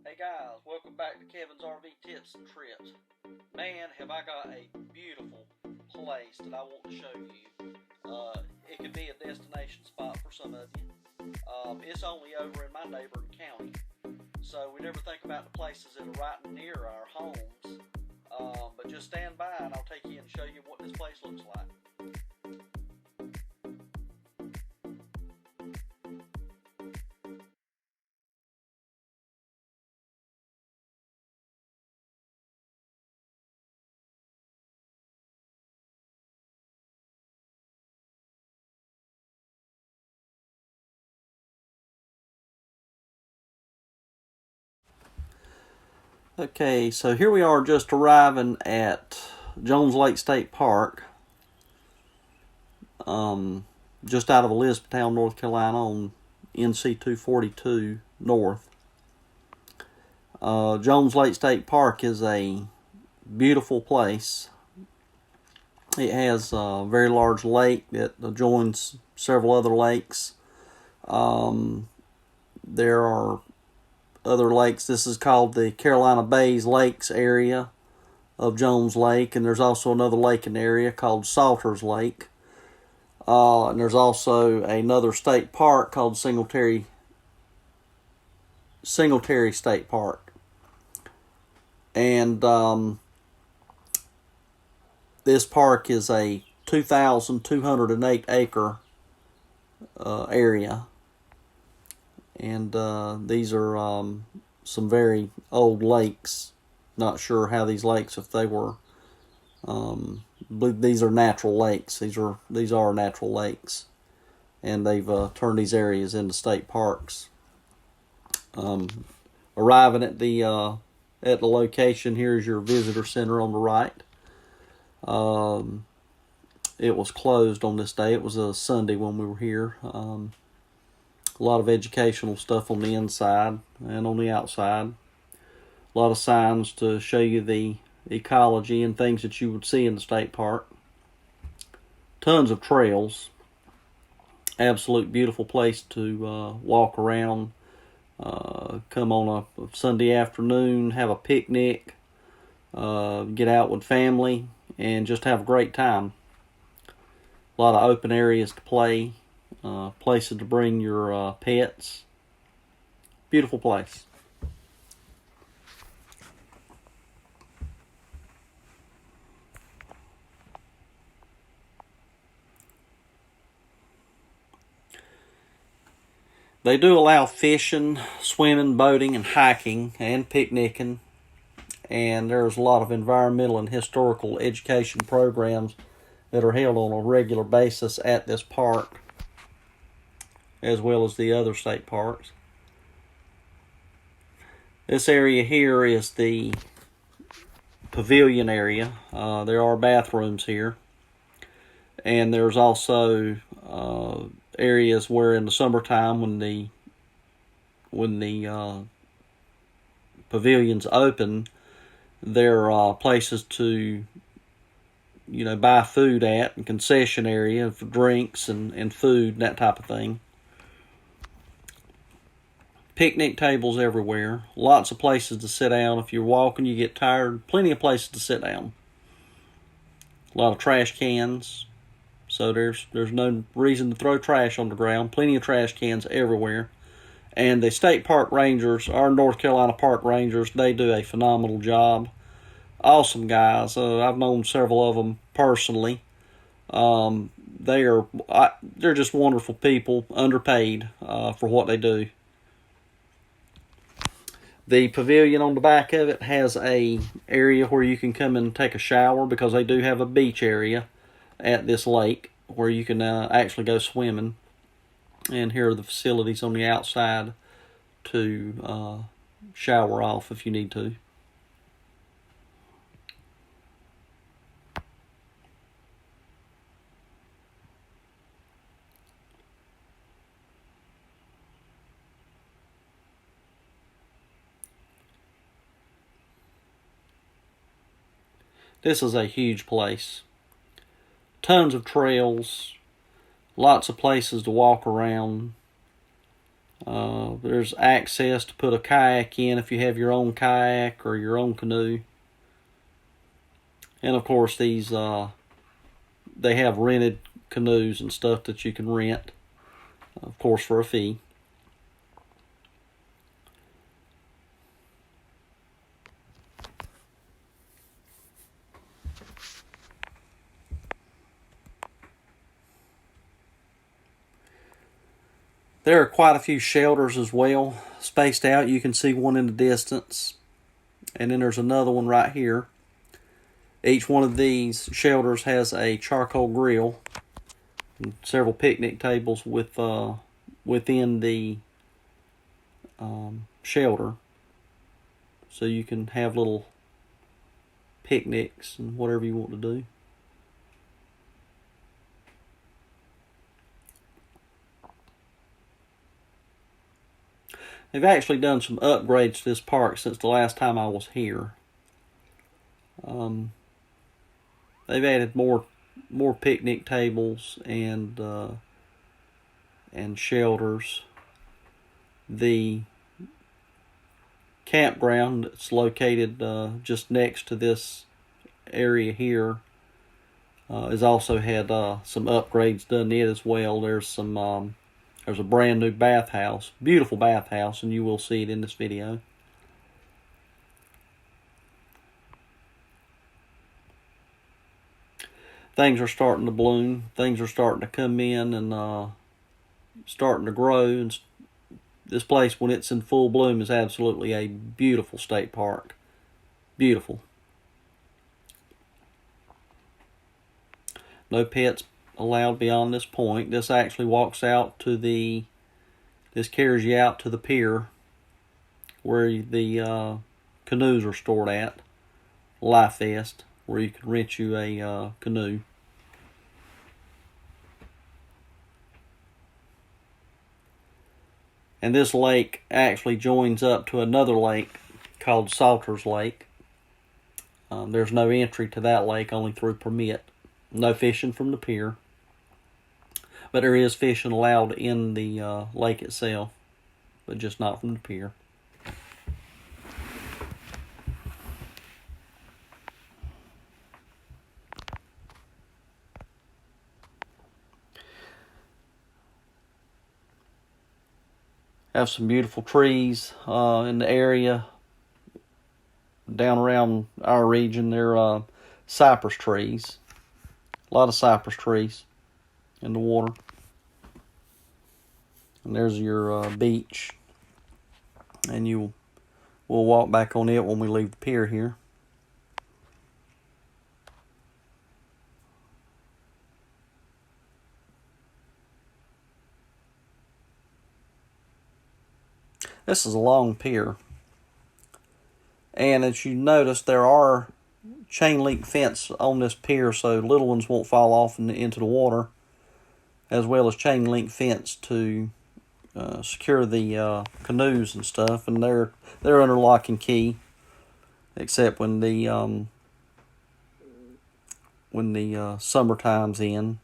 Hey guys, welcome back to Kevin's RV Tips and Trips. Man, have I got a beautiful place that I want to show you. It could be a destination spot for some of you. It's only over in my neighboring county, so we never think about the places that are right near our homes. But just stand by and I'll take you in and show you what this place looks like. Okay, so here we are just arriving at Jones Lake State Park, just out of Elizabethtown, North Carolina on NC 242 North. Jones Lake State Park is a beautiful place. It has a very large lake that adjoins several other lakes. There are other lakes. This is called the Carolina Bays Lakes area of Jones Lake, and there's also another lake in the area called Salters Lake. And there's also another state park called Singletary State Park. And this park is a 2,208 acre area. And these are some very old lakes. Not sure how these lakes, if they were, these are natural lakes. These are natural lakes, and they've turned these areas into state parks. Arriving at the location, here's your visitor center on the right. It was closed on this day. It was a Sunday when we were here. A lot of educational stuff on the inside and on the outside. A lot of signs to show you the ecology and things that you would see in the state park. Tons of trails. Absolute beautiful place to walk around. Come on a Sunday afternoon, have a picnic, get out with family, and just have a great time. A lot of open areas to play. Places to bring your pets. Beautiful place. They do allow fishing, swimming, boating, and hiking, and picnicking. And there's a lot of environmental and historical education programs that are held on a regular basis at this park, as well as the other state parks. This area here is the pavilion area. There are bathrooms here. And there's also areas where in the summertime when the pavilions open, there are places to buy food at, and concession area for drinks and food and that type of thing. Picnic tables everywhere. Lots of places to sit down. If you're walking, you get tired. Plenty of places to sit down. A lot of trash cans. So there's no reason to throw trash on the ground. Plenty of trash cans everywhere. And the state park rangers, our North Carolina park rangers, they do a phenomenal job. Awesome guys. I've known several of them personally. They're just wonderful people, underpaid for what they do. The pavilion on the back of it has a area where you can come and take a shower, because they do have a beach area at this lake where you can actually go swimming. And here are the facilities on the outside to shower off if you need to. This is a huge place. Tons of trails, lots of places to walk around. There's access to put a kayak in if you have your own kayak or your own canoe. And of course, these they have rented canoes and stuff that you can rent, of course, for a fee. There are quite a few shelters as well, spaced out. You can see one in the distance, and then there's another one right here. Each one of these shelters has a charcoal grill and several picnic tables with within the shelter, so you can have little picnics and whatever you want to do. They've actually done some upgrades to this park since the last time I was here. They've added more picnic tables and shelters. The campground that's located just next to this area here has also had some upgrades done in it as well. There's a brand new bathhouse, beautiful bathhouse, and you will see it in this video. Things are starting to bloom. Things are starting to come in and starting to grow. And this place, when it's in full bloom, is absolutely a beautiful state park. Beautiful. No pets allowed beyond this point. This actually walks out to this carries you out to the pier where the canoes are stored at. Life Vest, where you can rent you a canoe. And this lake actually joins up to another lake called Salters Lake. There's no entry to that lake, only through permit. No fishing from the pier. But there is fishing allowed in the lake itself, but just not from the pier. Have some beautiful trees in the area. Down around our region, they're cypress trees. A lot of cypress trees in the water. And there's your beach. And we'll walk back on it when we leave the pier here. This is a long pier. And as you notice, there are chain link fence on this pier so little ones won't fall off into the water, as well as chain link fence to secure the canoes and stuff, and they're under lock and key, except when the summertime's in,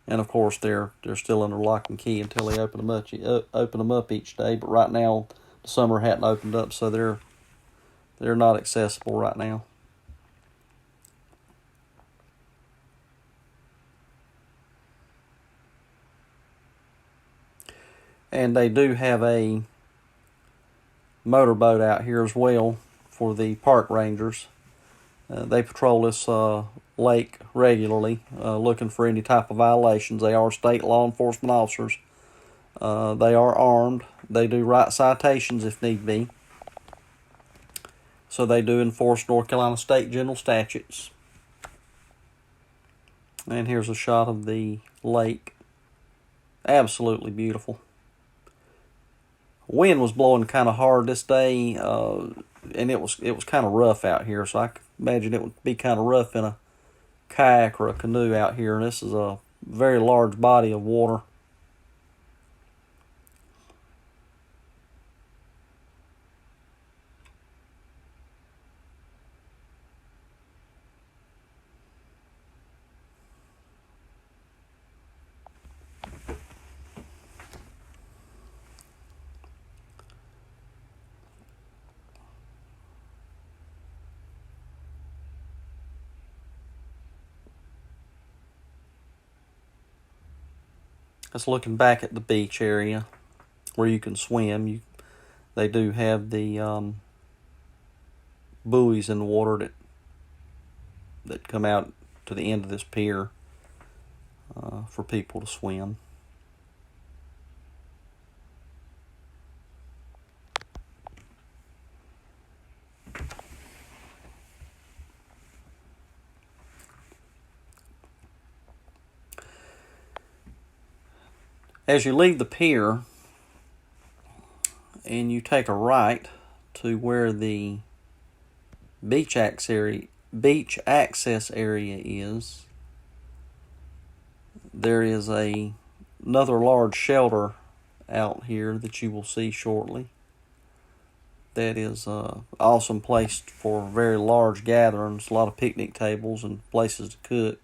and of course they're still under lock and key until they open them up each day. But right now the summer hadn't opened up, so they're not accessible right now. And they do have a motorboat out here as well for the park rangers. They patrol this lake regularly, looking for any type of violations. They are state law enforcement officers. They are armed. They do write citations if need be. So they do enforce North Carolina state general statutes. And here's a shot of the lake. Absolutely beautiful. Wind was blowing kind of hard this day, and it was kind of rough out here. So I could imagine it would be kind of rough in a kayak or a canoe out here. And this is a very large body of water. That's looking back at the beach area where you can swim. They do have the buoys in the water that come out to the end of this pier for people to swim. As you leave the pier and you take a right to where the beach access area is, there is another large shelter out here that you will see shortly. That is an awesome place for very large gatherings, a lot of picnic tables and places to cook.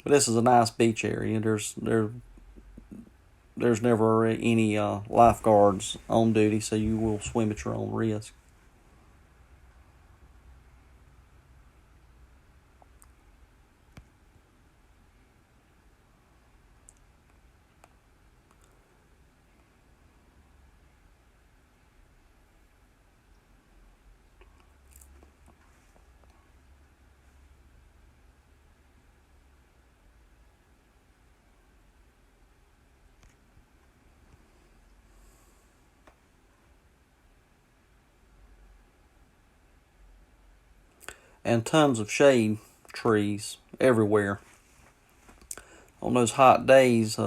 But this is a nice beach area. There's never any lifeguards on duty, so you will swim at your own risk. And tons of shade trees everywhere. On those hot days,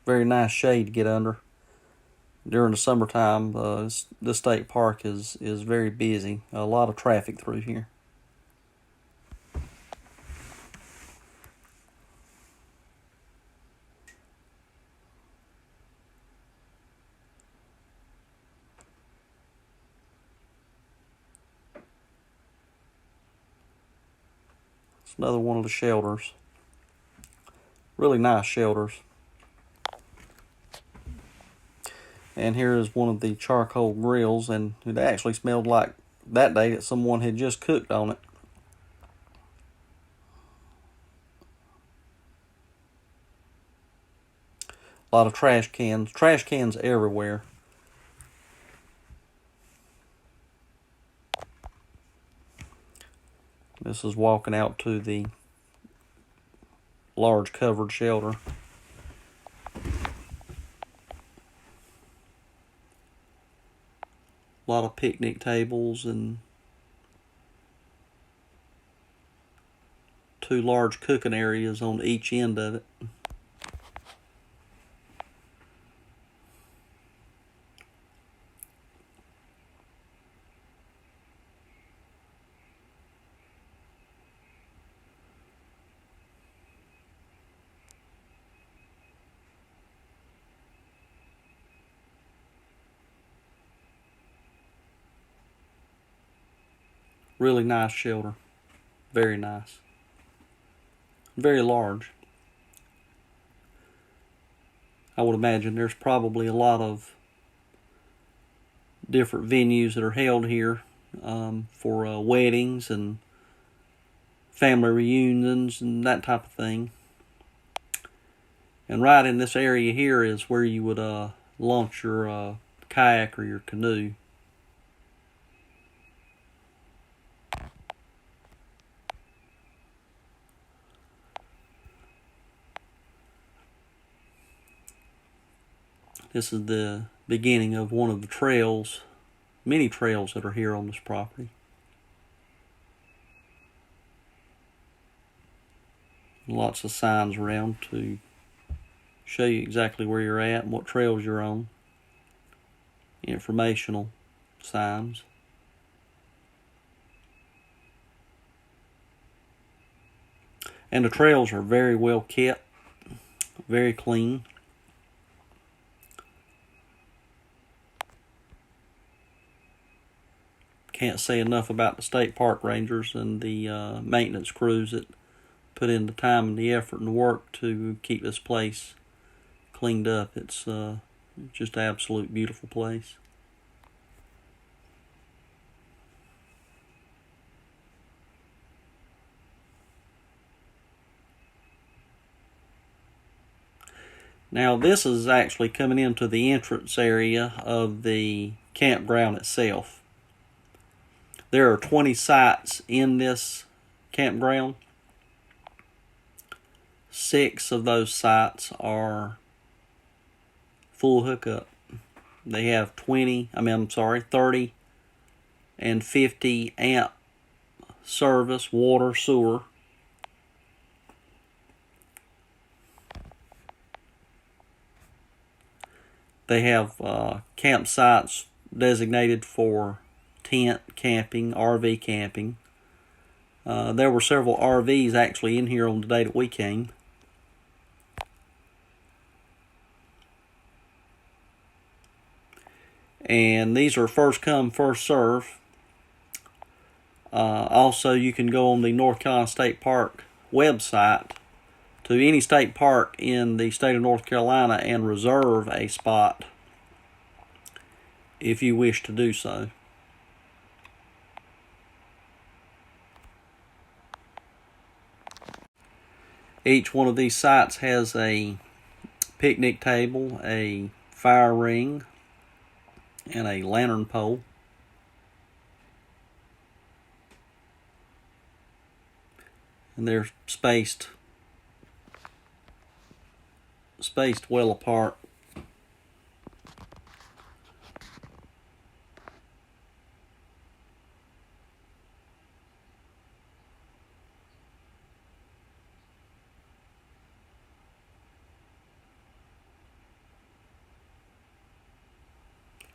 very nice shade to get under. During the summertime, the state park is very busy. A lot of traffic through here. It's another one of the shelters. Really nice shelters. And here is one of the charcoal grills, and it actually smelled like that day that someone had just cooked on it. A lot of trash cans everywhere. This is walking out to the large covered shelter. A lot of picnic tables and 2 large cooking areas on each end of it. Really nice shelter. Very nice. Very large. I would imagine there's probably a lot of different venues that are held here for weddings and family reunions and that type of thing. And right in this area here is where you would launch your kayak or your canoe. This is the beginning of one of the trails, many trails that are here on this property. Lots of signs around to show you exactly where you're at and what trails you're on. Informational signs. And the trails are very well kept, very clean. Can't say enough about the state park rangers and the maintenance crews that put in the time and the effort and the work to keep this place cleaned up. It's just an absolute beautiful place. Now this is actually coming into the entrance area of the campground itself. There are 20 sites in this campground. 6 of those sites are full hookup. They have 30 and 50 amp service, water, sewer. They have campsites designated for tent camping, RV camping. There were several RVs actually in here on the day that we came. And these are first come, first serve. Also, you can go on the North Carolina State Park website to any state park in the state of North Carolina and reserve a spot if you wish to do so. Each one of these sites has a picnic table, a fire ring, and a lantern pole. And they're spaced well apart.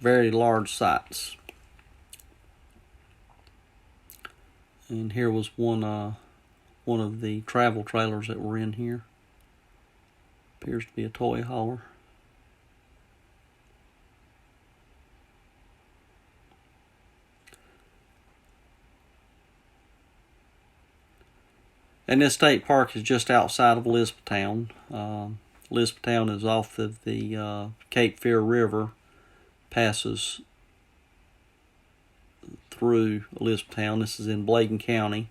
Very large sites. And here was one of the travel trailers that were in here. Appears to be a toy hauler. And this state park is just outside of Elizabethtown. Elizabethtown is off of the Cape Fear River, passes through Elizabethtown. This is in Bladen County,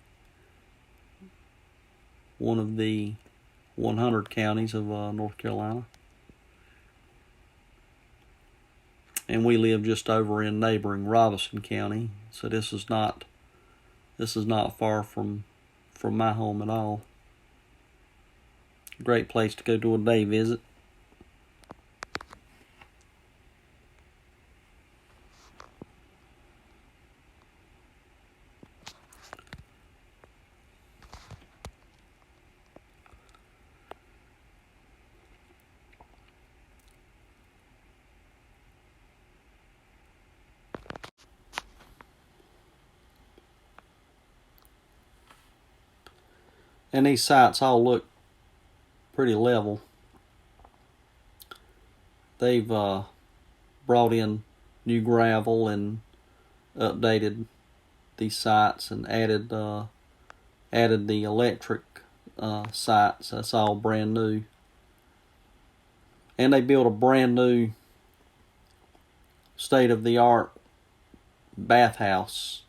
one of the 100 counties of North Carolina. And we live just over in neighboring Robeson County, so this is not far from my home at all. Great place to go do a day visit. And these sites all look pretty level. They've brought in new gravel and updated these sites and added the electric sites. That's all brand new. And they built a brand new state-of-the-art bathhouse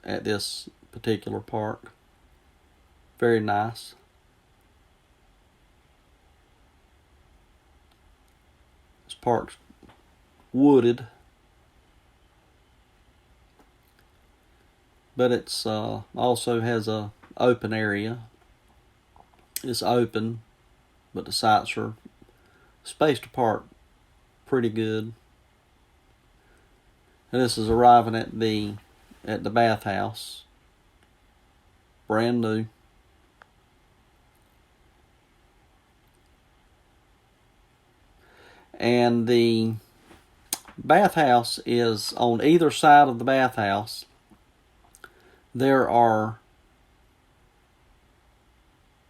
at this particular park. Very nice. This park's wooded, but it's also has a open area. It's open, but the sites are spaced apart pretty good. And this is arriving at the bathhouse, brand new. And the bathhouse is on either side of the bathhouse. There are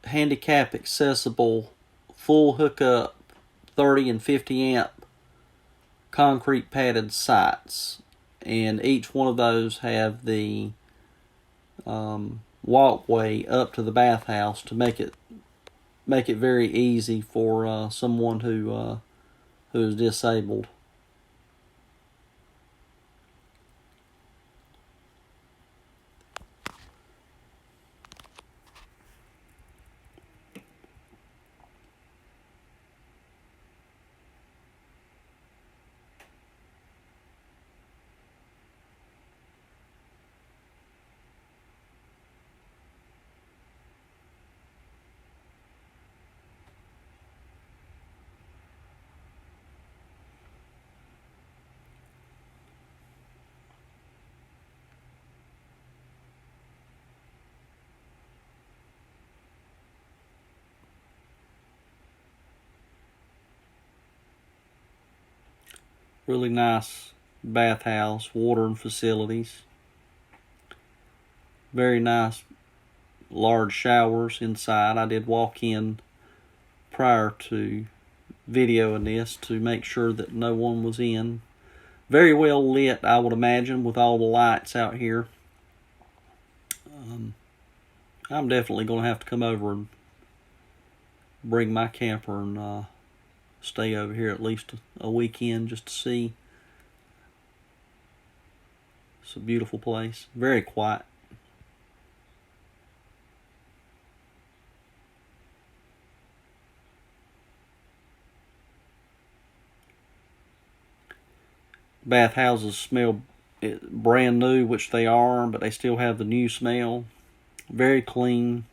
handicap accessible, full hookup, 30 and 50 amp concrete padded sites. And each one of those have the walkway up to the bathhouse to make it very easy for someone who is disabled. Really nice bathhouse, watering facilities. Very nice large showers inside. I did walk in prior to videoing this to make sure that no one was in. Very well lit, I would imagine, with all the lights out here. I'm definitely going to have to come over and bring my camper and stay over here at least a weekend just to see. It's a beautiful place. Very quiet. Bathhouses smell brand new, which they are, but they still have the new smell. Very clean.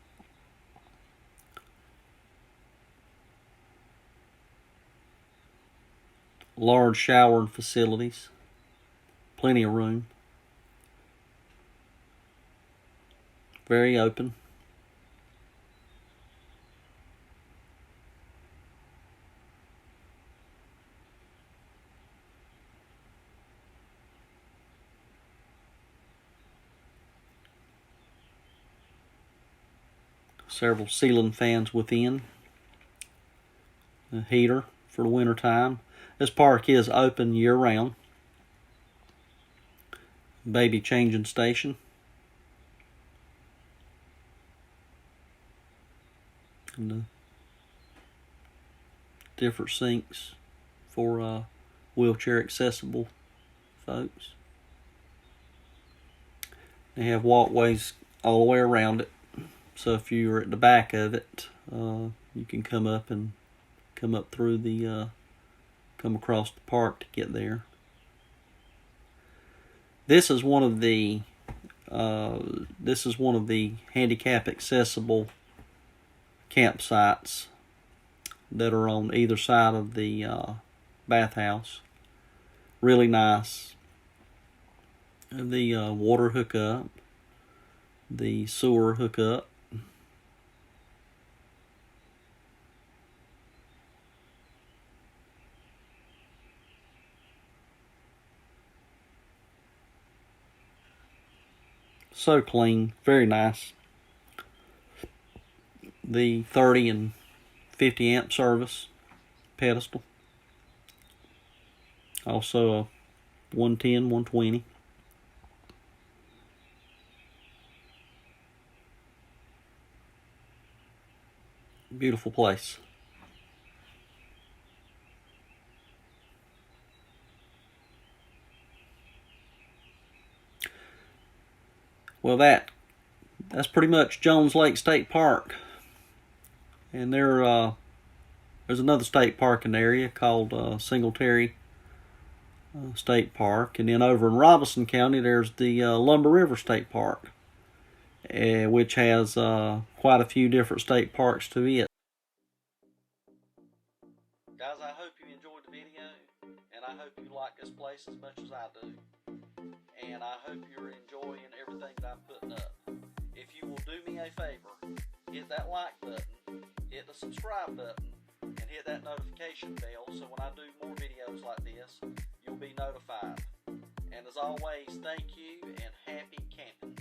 Large showering facilities. Plenty of room. Very open. Several ceiling fans within. A heater for the winter time. This park is open year round. Baby changing station. And different sinks for wheelchair accessible folks. They have walkways all the way around it. So if you're at the back of it, you can come up through the, come across the park to get there. This is one of the handicap accessible campsites that are on either side of the bathhouse. Really nice. The water hookup, the sewer hookup. So clean, very nice. The 30 and 50 amp service pedestal. Also a 110, 120. Beautiful place. Well, that's pretty much Jones Lake State Park. And there's another state park in the area called Singletary State Park. And then over in Robinson County, there's the Lumber River State Park, which has quite a few different state parks to it. Guys, I hope you enjoyed the video, and I hope you like this place as much as I do. And I hope you're enjoying everything that I'm putting up. If you will do me a favor, hit that like button, hit the subscribe button, and hit that notification bell so when I do more videos like this, you'll be notified. And as always, thank you and happy camping.